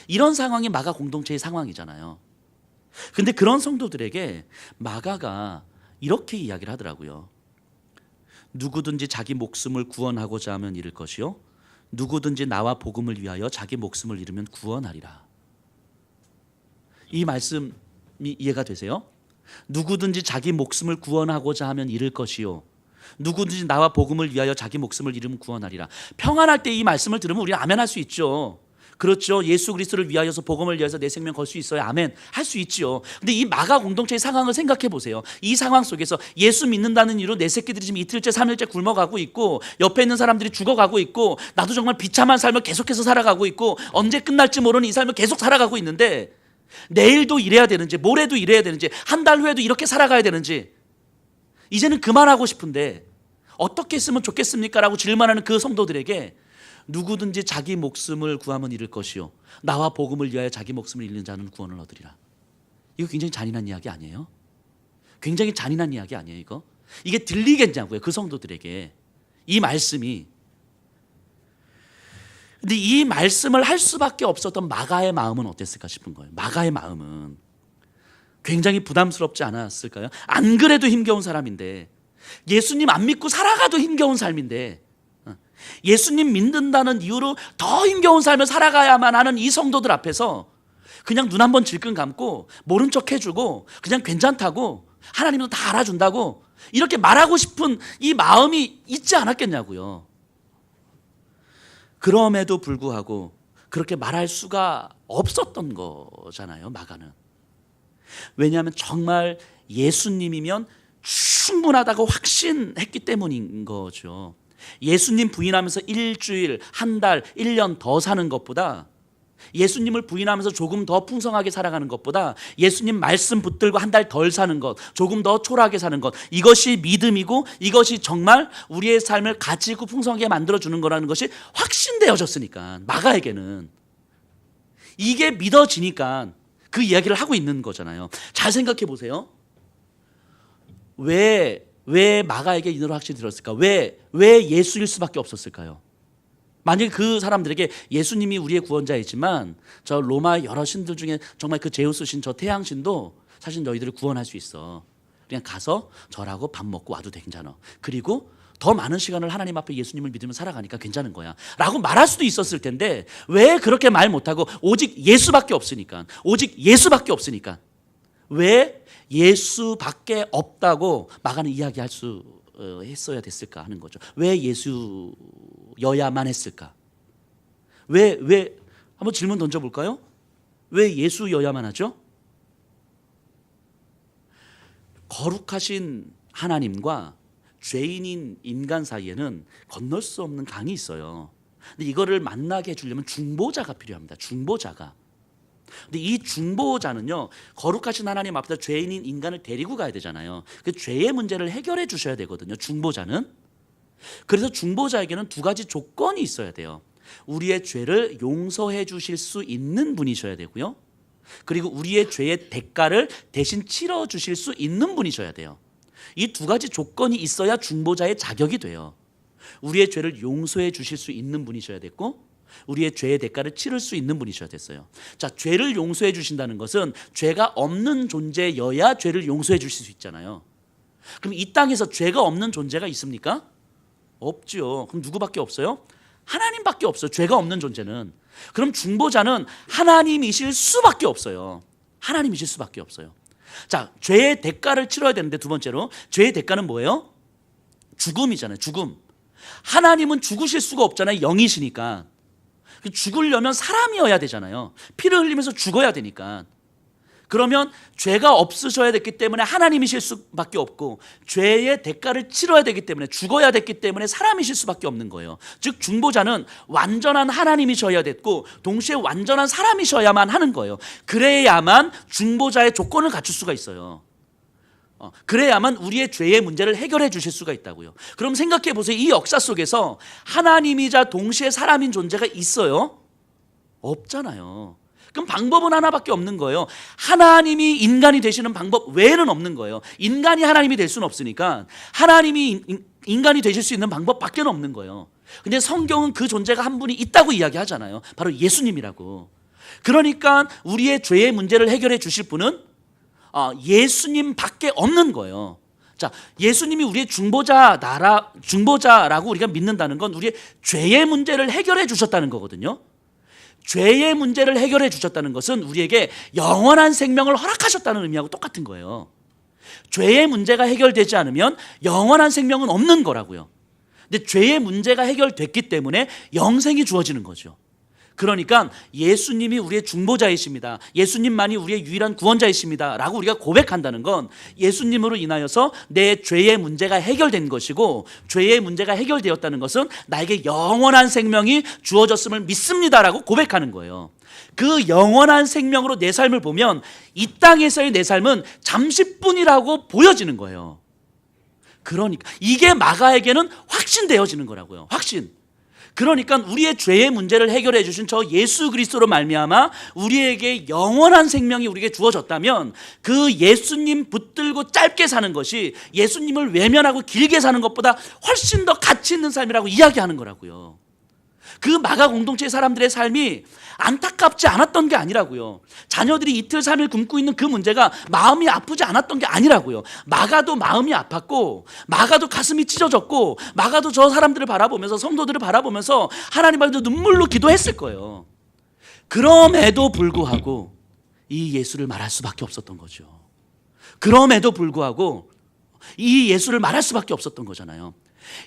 이런 상황이 마가 공동체의 상황이잖아요. 근데 그런 성도들에게 마가가 이렇게 이야기를 하더라고요. 누구든지 자기 목숨을 구원하고자 하면 잃을 것이요, 누구든지 나와 복음을 위하여 자기 목숨을 잃으면 구원하리라. 이 말씀이 이해가 되세요? 누구든지 자기 목숨을 구원하고자 하면 잃을 것이요, 누구든지 나와 복음을 위하여 자기 목숨을 잃으면 구원하리라. 평안할 때 이 말씀을 들으면 우리는 아멘 할 수 있죠. 그렇죠. 예수 그리스도를 위하여서, 복음을 위해서 내 생명 걸 수 있어야 아멘 할 수 있죠. 근데 이 마가 공동체의 상황을 생각해 보세요. 이 상황 속에서 예수 믿는다는 이유로 내 새끼들이 지금 이틀째 3일째 굶어가고 있고, 옆에 있는 사람들이 죽어가고 있고, 나도 정말 비참한 삶을 계속해서 살아가고 있고, 언제 끝날지 모르는 이 삶을 계속 살아가고 있는데, 내일도 이래야 되는지, 모레도 이래야 되는지, 한 달 후에도 이렇게 살아가야 되는지, 이제는 그만하고 싶은데 어떻게 했으면 좋겠습니까? 라고 질문하는 그 성도들에게 누구든지 자기 목숨을 구하면 잃을 것이요, 나와 복음을 위하여 자기 목숨을 잃는 자는 구원을 얻으리라. 이거 굉장히 잔인한 이야기 아니에요? 굉장히 잔인한 이야기 아니에요 이거? 이게 들리겠냐고요, 그 성도들에게 이 말씀이. 근데 이 말씀을 할 수밖에 없었던 마가의 마음은 어땠을까 싶은 거예요. 마가의 마음은 굉장히 부담스럽지 않았을까요? 안 그래도 힘겨운 사람인데, 예수님 안 믿고 살아가도 힘겨운 삶인데, 예수님 믿는다는 이유로 더 힘겨운 삶을 살아가야만 하는 이 성도들 앞에서 그냥 눈 한번 질끈 감고 모른 척 해주고 그냥 괜찮다고, 하나님도 다 알아준다고 이렇게 말하고 싶은 이 마음이 있지 않았겠냐고요. 그럼에도 불구하고 그렇게 말할 수가 없었던 거잖아요, 마가는. 왜냐하면 정말 예수님이면 충분하다고 확신했기 때문인 거죠. 예수님 부인하면서 일주일, 한 달, 1년 더 사는 것보다, 예수님을 부인하면서 조금 더 풍성하게 살아가는 것보다 예수님 말씀 붙들고 한 달 덜 사는 것, 조금 더 초라하게 사는 것, 이것이 믿음이고 이것이 정말 우리의 삶을 가치 있고 풍성하게 만들어주는 거라는 것이 확신되어졌으니까, 마가에게는 이게 믿어지니까 그 이야기를 하고 있는 거잖아요. 잘 생각해 보세요. 왜 마가에게 이런 확신이 들었을까? 왜 예수일 수밖에 없었을까요? 만약에 그 사람들에게 예수님이 우리의 구원자이지만 저 로마 여러 신들 중에 정말 그 제우스 신, 저 태양신도 사실 너희들을 구원할 수 있어. 그냥 가서 절하고 밥 먹고 와도 괜찮아. 그리고 더 많은 시간을 하나님 앞에 예수님을 믿으며 살아가니까 괜찮은 거야 라고 말할 수도 있었을 텐데 왜 그렇게 말 못하고 오직 예수밖에 없으니까, 오직 예수밖에 없으니까 왜 예수밖에 없다고 마가는 이야기할 수 했어야 됐을까 하는 거죠. 왜 예수여야만 했을까? 왜 한번 질문 던져볼까요? 왜 예수여야만 하죠? 거룩하신 하나님과 죄인인 인간 사이에는 건널 수 없는 강이 있어요. 근데 이거를 만나게 해주려면 중보자가 필요합니다. 중보자가. 근데 이 중보자는요, 거룩하신 하나님 앞에서 죄인인 인간을 데리고 가야 되잖아요. 그 죄의 문제를 해결해 주셔야 되거든요, 중보자는. 그래서 중보자에게는 두 가지 조건이 있어야 돼요. 우리의 죄를 용서해 주실 수 있는 분이셔야 되고요, 그리고 우리의 죄의 대가를 대신 치러 주실 수 있는 분이셔야 돼요. 이 두 가지 조건이 있어야 중보자의 자격이 돼요. 우리의 죄를 용서해 주실 수 있는 분이셔야 됐고, 우리의 죄의 대가를 치를 수 있는 분이셔야 됐어요. 자, 죄를 용서해 주신다는 것은 죄가 없는 존재여야 죄를 용서해 주실 수 있잖아요. 그럼 이 땅에서 죄가 없는 존재가 있습니까? 없죠. 그럼 누구밖에 없어요? 하나님밖에 없어요. 죄가 없는 존재는. 그럼 중보자는 하나님이실 수밖에 없어요. 하나님이실 수밖에 없어요. 자, 죄의 대가를 치러야 되는데, 두 번째로 죄의 대가는 뭐예요? 죽음이잖아요. 죽음. 하나님은 죽으실 수가 없잖아요. 영이시니까. 죽으려면 사람이어야 되잖아요. 피를 흘리면서 죽어야 되니까. 그러면 죄가 없으셔야 됐기 때문에 하나님이실 수밖에 없고, 죄의 대가를 치러야 되기 때문에, 죽어야 됐기 때문에 사람이실 수밖에 없는 거예요. 즉 중보자는 완전한 하나님이셔야 됐고 동시에 완전한 사람이셔야만 하는 거예요. 그래야만 중보자의 조건을 갖출 수가 있어요. 그래야만 우리의 죄의 문제를 해결해 주실 수가 있다고요. 그럼 생각해 보세요. 이 역사 속에서 하나님이자 동시에 사람인 존재가 있어요? 없잖아요. 그럼 방법은 하나밖에 없는 거예요. 하나님이 인간이 되시는 방법 외에는 없는 거예요. 인간이 하나님이 될 수는 없으니까 하나님이 인간이 되실 수 있는 방법밖에 없는 거예요. 근데 성경은 그 존재가 한 분이 있다고 이야기하잖아요. 바로 예수님이라고. 그러니까 우리의 죄의 문제를 해결해 주실 분은 예수님밖에 없는 거예요. 자, 예수님이 우리의 중보자라고 우리가 믿는다는 건 우리의 죄의 문제를 해결해 주셨다는 거거든요. 죄의 문제를 해결해 주셨다는 것은 우리에게 영원한 생명을 허락하셨다는 의미하고 똑같은 거예요. 죄의 문제가 해결되지 않으면 영원한 생명은 없는 거라고요. 근데 죄의 문제가 해결됐기 때문에 영생이 주어지는 거죠. 그러니까 예수님이 우리의 중보자이십니다, 예수님만이 우리의 유일한 구원자이십니다 라고 우리가 고백한다는 건 예수님으로 인하여서 내 죄의 문제가 해결된 것이고, 죄의 문제가 해결되었다는 것은 나에게 영원한 생명이 주어졌음을 믿습니다 라고 고백하는 거예요. 그 영원한 생명으로 내 삶을 보면 이 땅에서의 내 삶은 잠시뿐이라고 보여지는 거예요. 그러니까 이게 마가에게는 확신되어지는 거라고요. 확신. 그러니까 우리의 죄의 문제를 해결해 주신 저 예수 그리스도로 말미암아 우리에게 영원한 생명이 우리에게 주어졌다면, 그 예수님 붙들고 짧게 사는 것이 예수님을 외면하고 길게 사는 것보다 훨씬 더 가치 있는 삶이라고 이야기하는 거라고요. 그 마가 공동체의 사람들의 삶이 안타깝지 않았던 게 아니라고요. 자녀들이 이틀 3일 굶고 있는 그 문제가 마음이 아프지 않았던 게 아니라고요. 마가도 마음이 아팠고, 마가도 가슴이 찢어졌고, 마가도 저 사람들을 바라보면서, 성도들을 바라보면서 하나님 앞에 눈물로 기도했을 거예요. 그럼에도 불구하고 이 예수를 말할 수밖에 없었던 거죠. 그럼에도 불구하고 이 예수를 말할 수밖에 없었던 거잖아요.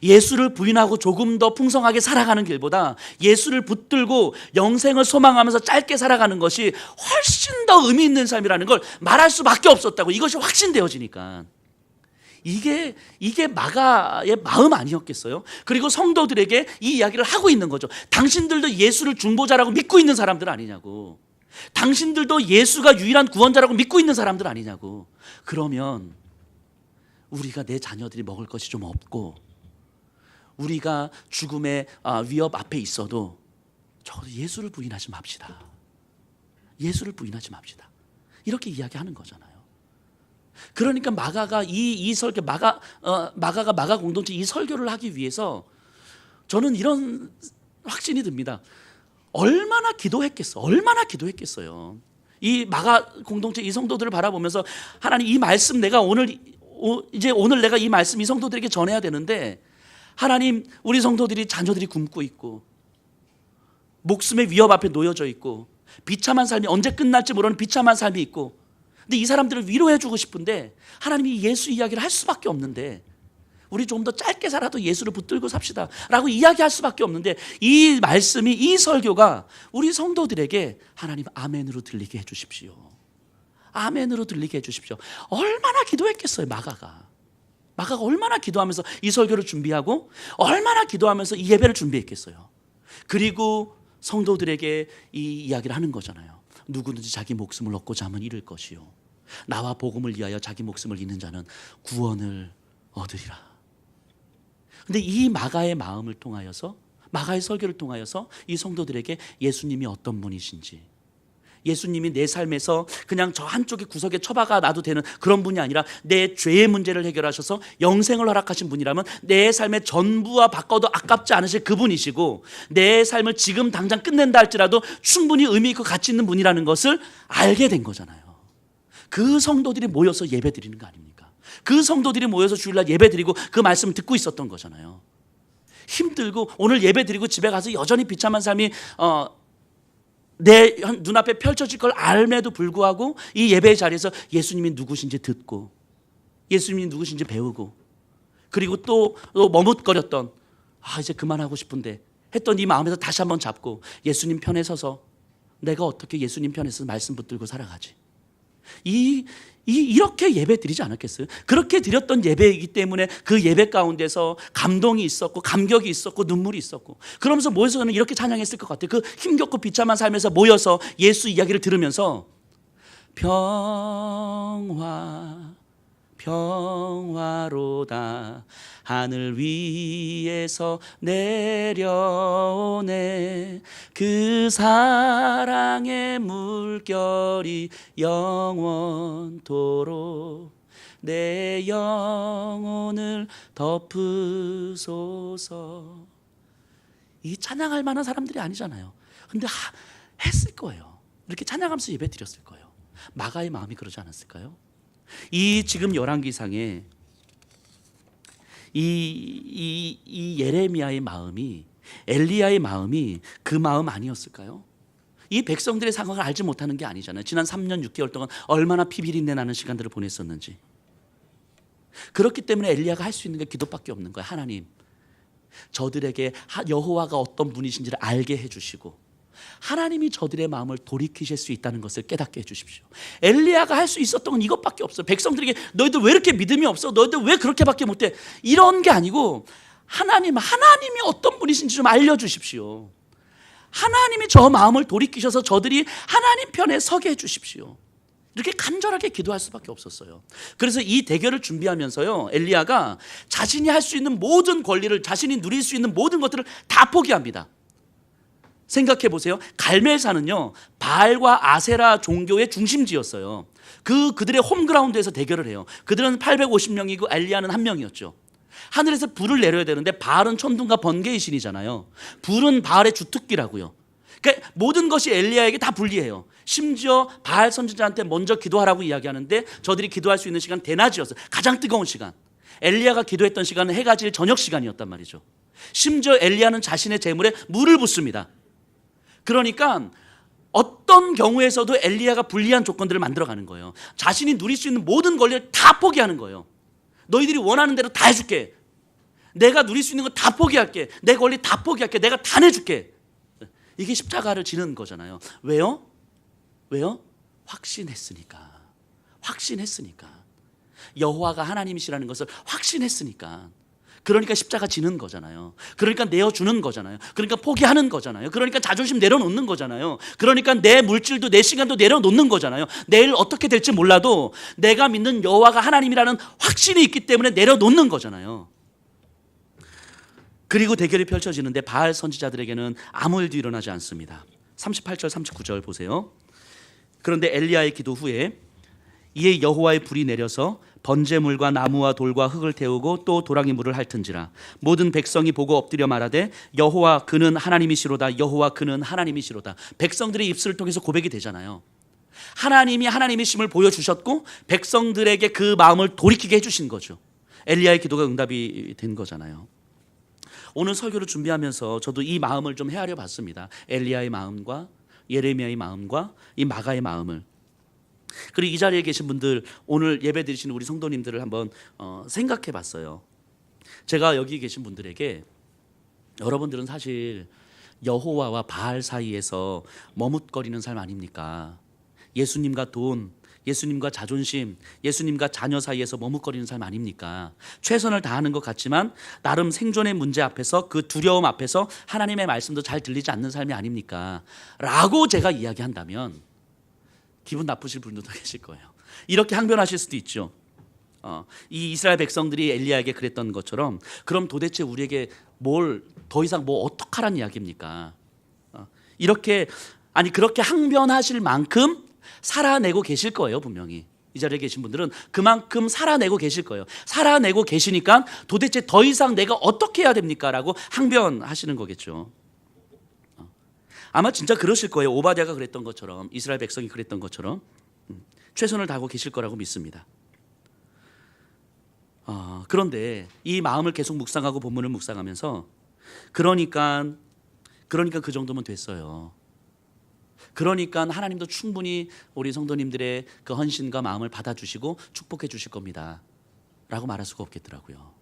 예수를 부인하고 조금 더 풍성하게 살아가는 길보다 예수를 붙들고 영생을 소망하면서 짧게 살아가는 것이 훨씬 더 의미 있는 삶이라는 걸 말할 수밖에 없었다고. 이것이 확신되어지니까. 이게 마가의 마음 아니었겠어요? 그리고 성도들에게 이 이야기를 하고 있는 거죠. 당신들도 예수를 중보자라고 믿고 있는 사람들 아니냐고. 당신들도 예수가 유일한 구원자라고 믿고 있는 사람들 아니냐고. 그러면 우리가 내 자녀들이 먹을 것이 좀 없고, 우리가 죽음의 위협 앞에 있어도 적어도 예수를 부인하지 맙시다. 예수를 부인하지 맙시다. 이렇게 이야기하는 거잖아요. 그러니까 마가가 이 설교, 마가가 마가 공동체 이 설교를 하기 위해서 저는 이런 확신이 듭니다. 얼마나 기도했겠어? 얼마나 기도했겠어요? 이 마가 공동체 이 성도들을 바라보면서 하나님 이 말씀 내가 오늘 내가 이 말씀 이 성도들에게 전해야 되는데 하나님 우리 성도들이 자녀들이 굶고 있고 목숨의 위협 앞에 놓여져 있고 비참한 삶이 언제 끝날지 모르는 비참한 삶이 있고 근데 이 사람들을 위로해 주고 싶은데 하나님이 예수 이야기를 할 수밖에 없는데 우리 조금 더 짧게 살아도 예수를 붙들고 삽시다 라고 이야기할 수밖에 없는데 이 말씀이 이 설교가 우리 성도들에게 하나님 아멘으로 들리게 해주십시오. 아멘으로 들리게 해주십시오. 얼마나 기도했겠어요. 마가가 얼마나 기도하면서 이 설교를 준비하고 얼마나 기도하면서 이 예배를 준비했겠어요. 그리고 성도들에게 이 이야기를 하는 거잖아요. 누구든지 자기 목숨을 얻고자 하면 잃을 것이요 나와 복음을 위하여 자기 목숨을 잃는 자는 구원을 얻으리라. 근데 이 마가의 마음을 통하여서 마가의 설교를 통하여서 이 성도들에게 예수님이 어떤 분이신지 예수님이 내 삶에서 그냥 저 한쪽에 구석에 처박아 놔도 되는 그런 분이 아니라 내 죄의 문제를 해결하셔서 영생을 허락하신 분이라면 내 삶의 전부와 바꿔도 아깝지 않으실 그분이시고 내 삶을 지금 당장 끝낸다 할지라도 충분히 의미 있고 가치 있는 분이라는 것을 알게 된 거잖아요. 그 성도들이 모여서 예배 드리는 거 아닙니까? 그 성도들이 모여서 주일날 예배 드리고 그 말씀을 듣고 있었던 거잖아요. 힘들고 오늘 예배 드리고 집에 가서 여전히 비참한 삶이 내 눈앞에 펼쳐질 걸 알매도 불구하고 이 예배의 자리에서 예수님이 누구신지 듣고 예수님이 누구신지 배우고 그리고 또 머뭇거렸던 이제 그만하고 싶은데 했던 이 마음에서 다시 한번 잡고 예수님 편에 서서 내가 어떻게 예수님 편에 서서 말씀 붙들고 살아가지 이렇게 예배 드리지 않았겠어요? 그렇게 드렸던 예배이기 때문에 그 예배 가운데서 감동이 있었고 감격이 있었고 눈물이 있었고 그러면서 모여서 저는 이렇게 찬양했을 것 같아요. 그 힘겹고 비참한 삶에서 모여서 예수 이야기를 들으면서 평화로다 하늘 위에서 내려오네 그 사랑의 물결이 영원토록 내 영혼을 덮으소서. 이 찬양할 만한 사람들이 아니잖아요. 근데 했을 거예요. 이렇게 찬양하면서 예배 드렸을 거예요. 마가의 마음이 그러지 않았을까요? 이 지금 열왕기상에 이 예레미야의 마음이 엘리야의 마음이 그 마음 아니었을까요? 이 백성들의 상황을 알지 못하는 게 아니잖아요. 지난 3년 6개월 동안 얼마나 피비린내 나는 시간들을 보냈었는지. 그렇기 때문에 엘리야가 할 수 있는 게 기도밖에 없는 거예요. 하나님 저들에게 여호와가 어떤 분이신지를 알게 해주시고 하나님이 저들의 마음을 돌이키실 수 있다는 것을 깨닫게 해주십시오. 엘리야가 할 수 있었던 건 이것밖에 없어요. 백성들에게 너희들 왜 이렇게 믿음이 없어? 너희들 왜 그렇게밖에 못해? 이런 게 아니고 하나님이 어떤 분이신지 좀 알려주십시오. 하나님이 저 마음을 돌이키셔서 저들이 하나님 편에 서게 해주십시오. 이렇게 간절하게 기도할 수밖에 없었어요. 그래서 이 대결을 준비하면서요 엘리야가 자신이 할 수 있는 모든 권리를 자신이 누릴 수 있는 모든 것들을 다 포기합니다. 생각해 보세요. 갈멜산은요 바알과 아세라 종교의 중심지였어요. 그들의 홈그라운드에서 대결을 해요. 그들은 850명이고 엘리야는 1명이었죠. 하늘에서 불을 내려야 되는데 바알은 천둥과 번개의 신이잖아요. 불은 바알의 주특기라고요. 그러니까 모든 것이 엘리야에게 다 불리해요. 심지어 바알 선지자한테 먼저 기도하라고 이야기하는데 저들이 기도할 수 있는 시간 대낮이었어요. 가장 뜨거운 시간. 엘리야가 기도했던 시간은 해가 질 저녁 시간이었단 말이죠. 심지어 엘리야는 자신의 제물에 물을 붓습니다. 그러니까 어떤 경우에서도 엘리야가 불리한 조건들을 만들어가는 거예요. 자신이 누릴 수 있는 모든 권리를 다 포기하는 거예요. 너희들이 원하는 대로 다 해줄게. 내가 누릴 수 있는 거 다 포기할게. 내 권리 다 포기할게. 내가 다 내줄게. 이게 십자가를 지는 거잖아요. 왜요? 확신했으니까. 여호와가 하나님이시라는 것을 확신했으니까. 그러니까 십자가 지는 거잖아요. 그러니까 내어주는 거잖아요. 그러니까 포기하는 거잖아요. 그러니까 자존심 내려놓는 거잖아요. 그러니까 내 물질도 내 시간도 내려놓는 거잖아요. 내일 어떻게 될지 몰라도 내가 믿는 여호와가 하나님이라는 확신이 있기 때문에 내려놓는 거잖아요. 그리고 대결이 펼쳐지는데 바알 선지자들에게는 아무 일도 일어나지 않습니다. 38절 39절 보세요. 그런데 엘리야의 기도 후에 이에 여호와의 불이 내려서 번제물과 나무와 돌과 흙을 태우고 또 도랑이 물을 핥은지라. 모든 백성이 보고 엎드려 말하되 여호와 그는 하나님이시로다. 여호와 그는 하나님이시로다. 백성들의 입술을 통해서 고백이 되잖아요. 하나님이 하나님이심을 보여주셨고 백성들에게 그 마음을 돌이키게 해주신 거죠. 엘리야의 기도가 응답이 된 거잖아요. 오늘 설교를 준비하면서 저도 이 마음을 좀 헤아려 봤습니다. 엘리야의 마음과 예레미야의 마음과 이 마가의 마음을. 그리고 이 자리에 계신 분들, 오늘 예배 드리시는 우리 성도님들을 한번 생각해 봤어요. 제가 여기 계신 분들에게, 여러분들은 사실 여호와와 바알 사이에서 머뭇거리는 삶 아닙니까? 예수님과 돈, 예수님과 자존심, 예수님과 자녀 사이에서 머뭇거리는 삶 아닙니까? 최선을 다하는 것 같지만 나름 생존의 문제 앞에서, 그 두려움 앞에서 하나님의 말씀도 잘 들리지 않는 삶이 아닙니까? 라고 제가 이야기한다면 기분 나쁘실 분들도 계실 거예요. 이렇게 항변하실 수도 있죠. 이 이스라엘 백성들이 엘리야에게 그랬던 것처럼, 그럼 도대체 우리에게 뭘 더 이상 뭐 어떡하라는 이야기입니까? 이렇게, 아니 그렇게 항변하실 만큼 살아내고 계실 거예요. 분명히 이 자리에 계신 분들은 그만큼 살아내고 계실 거예요. 살아내고 계시니까 도대체 더 이상 내가 어떻게 해야 됩니까? 라고 항변하시는 거겠죠. 아마 진짜 그러실 거예요. 오바댜가 그랬던 것처럼, 이스라엘 백성이 그랬던 것처럼 최선을 다하고 계실 거라고 믿습니다. 그런데 이 마음을 계속 묵상하고 본문을 묵상하면서 그러니까 그 정도면 됐어요. 그러니까 하나님도 충분히 우리 성도님들의 그 헌신과 마음을 받아주시고 축복해 주실 겁니다 라고 말할 수가 없겠더라고요.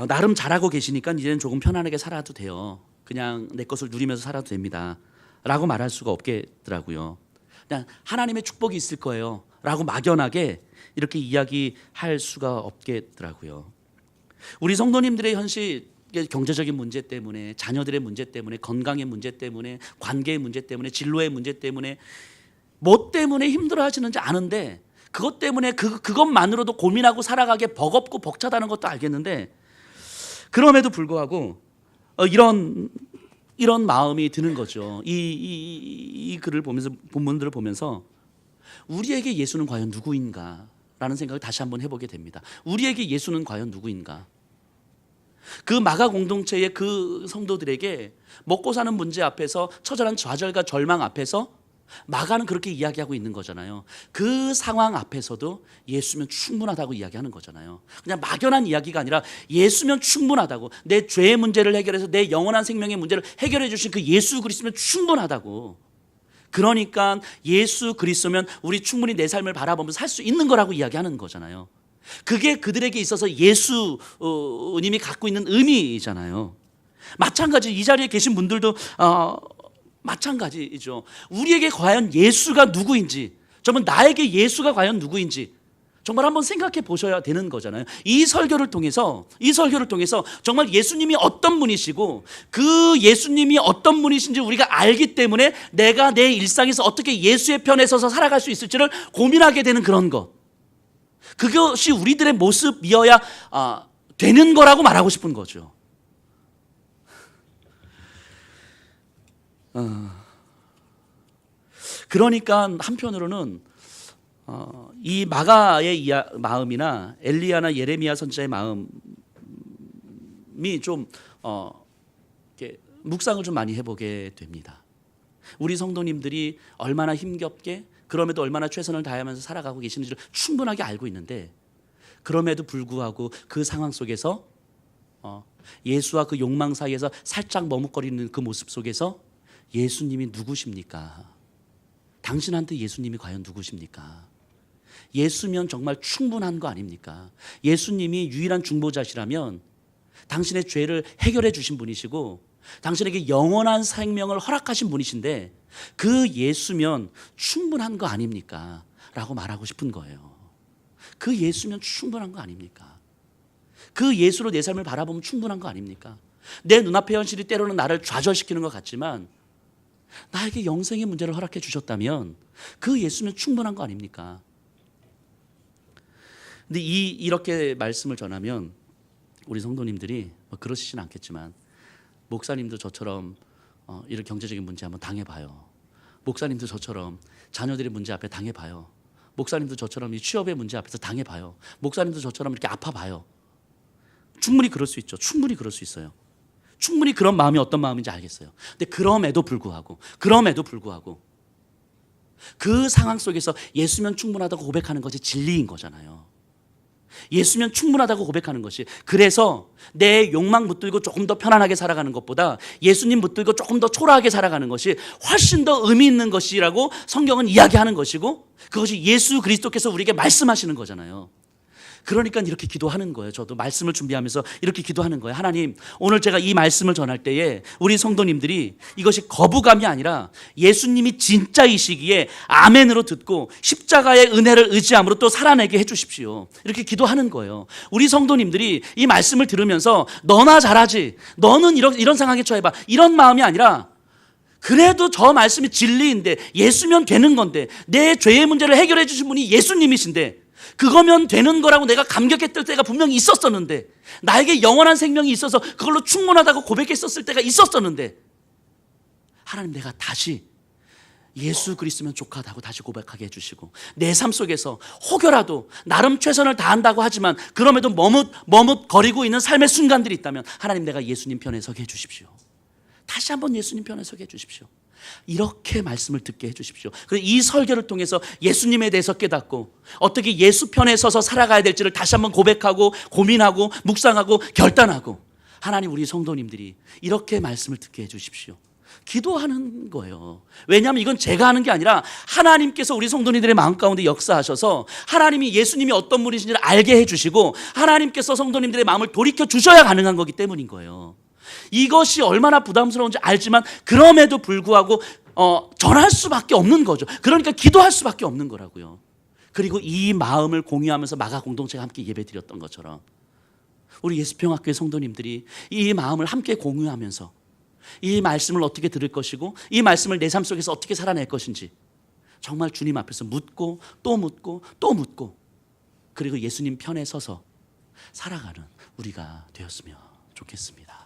나름 잘하고 계시니까 이제는 조금 편안하게 살아도 돼요. 그냥 내 것을 누리면서 살아도 됩니다 라고 말할 수가 없겠더라고요. 그냥 하나님의 축복이 있을 거예요 라고 막연하게 이렇게 이야기할 수가 없겠더라고요. 우리 성도님들의 현실, 경제적인 문제 때문에, 자녀들의 문제 때문에, 건강의 문제 때문에, 관계의 문제 때문에, 진로의 문제 때문에, 뭐 때문에 힘들어하시는지 아는데 그것 때문에 그것만으로도 고민하고 살아가기에 버겁고 벅차다는 것도 알겠는데, 그럼에도 불구하고 이런 마음이 드는 거죠. 이 글을 보면서, 본문들을 보면서 우리에게 예수는 과연 누구인가 라는 생각을 다시 한번 해보게 됩니다. 우리에게 예수는 과연 누구인가? 그 마가 공동체의 그 성도들에게 먹고 사는 문제 앞에서, 처절한 좌절과 절망 앞에서 마가는 그렇게 이야기하고 있는 거잖아요. 그 상황 앞에서도 예수면 충분하다고 이야기하는 거잖아요. 그냥 막연한 이야기가 아니라 예수면 충분하다고, 내 죄의 문제를 해결해서 내 영원한 생명의 문제를 해결해 주신 그 예수 그리스도면 충분하다고. 그러니까 예수 그리스도면 우리 충분히 내 삶을 바라보면서 살 수 있는 거라고 이야기하는 거잖아요. 그게 그들에게 있어서 예수님이 갖고 있는 의미잖아요. 마찬가지, 이 자리에 계신 분들도 마찬가지죠. 우리에게 과연 예수가 누구인지, 정말 나에게 예수가 과연 누구인지 정말 한번 생각해 보셔야 되는 거잖아요. 이 설교를 통해서 정말 예수님이 어떤 분이시고 그 예수님이 어떤 분이신지 우리가 알기 때문에 내가 내 일상에서 어떻게 예수의 편에 서서 살아갈 수 있을지를 고민하게 되는 그런 것, 그것이 우리들의 모습이어야 되는 거라고 말하고 싶은 거죠. 그러니까 한편으로는 이 마가의 마음이나 엘리야나 예레미야 선지자의 마음이 좀 이렇게 묵상을 좀 많이 해보게 됩니다. 우리 성도님들이 얼마나 힘겹게, 그럼에도 얼마나 최선을 다하면서 살아가고 계시는지를 충분하게 알고 있는데, 그럼에도 불구하고 그 상황 속에서 예수와 그 욕망 사이에서 살짝 머뭇거리는 그 모습 속에서 예수님이 누구십니까? 당신한테 예수님이 과연 누구십니까? 예수면 정말 충분한 거 아닙니까? 예수님이 유일한 중보자시라면 당신의 죄를 해결해 주신 분이시고 당신에게 영원한 생명을 허락하신 분이신데, 그 예수면 충분한 거 아닙니까? 라고 말하고 싶은 거예요. 그 예수면 충분한 거 아닙니까? 그 예수로 내 삶을 바라보면 충분한 거 아닙니까? 내 눈앞의 현실이 때로는 나를 좌절시키는 것 같지만 나에게 영생의 문제를 허락해 주셨다면 그 예수면 충분한 거 아닙니까? 근데 이렇게 말씀을 전하면 우리 성도님들이 그러시진 않겠지만, 목사님도 저처럼 이런 경제적인 문제 한번 당해봐요. 목사님도 저처럼 자녀들의 문제 앞에 당해봐요. 목사님도 저처럼 이 취업의 문제 앞에서 당해봐요. 목사님도 저처럼 이렇게 아파봐요. 충분히 그럴 수 있죠. 충분히 그럴 수 있어요. 충분히 그런 마음이 어떤 마음인지 알겠어요. 근데 그럼에도 불구하고 그 상황 속에서 예수면 충분하다고 고백하는 것이 진리인 거잖아요. 예수면 충분하다고 고백하는 것이, 그래서 내 욕망 붙들고 조금 더 편안하게 살아가는 것보다 예수님 붙들고 조금 더 초라하게 살아가는 것이 훨씬 더 의미 있는 것이라고 성경은 이야기하는 것이고, 그것이 예수 그리스도께서 우리에게 말씀하시는 거잖아요. 그러니까 이렇게 기도하는 거예요. 저도 말씀을 준비하면서 이렇게 기도하는 거예요. 하나님, 오늘 제가 이 말씀을 전할 때에 우리 성도님들이 이것이 거부감이 아니라 예수님이 진짜이시기에 아멘으로 듣고 십자가의 은혜를 의지함으로 또 살아내게 해주십시오. 이렇게 기도하는 거예요. 우리 성도님들이 이 말씀을 들으면서 너나 잘하지, 너는 이런 상황에 처해봐, 이런 마음이 아니라, 그래도 저 말씀이 진리인데, 예수면 되는 건데, 내 죄의 문제를 해결해 주신 분이 예수님이신데, 그거면 되는 거라고 내가 감격했을 때가 분명히 있었었는데, 나에게 영원한 생명이 있어서 그걸로 충분하다고 고백했었을 때가 있었었는데, 하나님, 내가 다시 예수 그리스도면 족하다고 다시 고백하게 해주시고, 내 삶 속에서 혹여라도 나름 최선을 다한다고 하지만 그럼에도 머뭇거리고 있는 삶의 순간들이 있다면, 하나님, 내가 예수님 편에 서게 해주십시오. 다시 한번 예수님 편에 서게 해주십시오. 이렇게 말씀을 듣게 해주십시오. 그래서 이 설교를 통해서 예수님에 대해서 깨닫고 어떻게 예수 편에 서서 살아가야 될지를 다시 한번 고백하고 고민하고 묵상하고 결단하고, 하나님, 우리 성도님들이 이렇게 말씀을 듣게 해주십시오. 기도하는 거예요. 왜냐하면 이건 제가 하는 게 아니라 하나님께서 우리 성도님들의 마음 가운데 역사하셔서 하나님이 예수님이 어떤 분이신지를 알게 해주시고 하나님께서 성도님들의 마음을 돌이켜 주셔야 가능한 거기 때문인 거예요. 이것이 얼마나 부담스러운지 알지만 그럼에도 불구하고 전할 수밖에 없는 거죠. 그러니까 기도할 수밖에 없는 거라고요. 그리고 이 마음을 공유하면서 마가 공동체가 함께 예배드렸던 것처럼 우리 예수평학교의 성도님들이 이 마음을 함께 공유하면서 이 말씀을 어떻게 들을 것이고 이 말씀을 내 삶 속에서 어떻게 살아낼 것인지 정말 주님 앞에서 묻고 또 묻고 또 묻고, 그리고 예수님 편에 서서 살아가는 우리가 되었으면 좋겠습니다.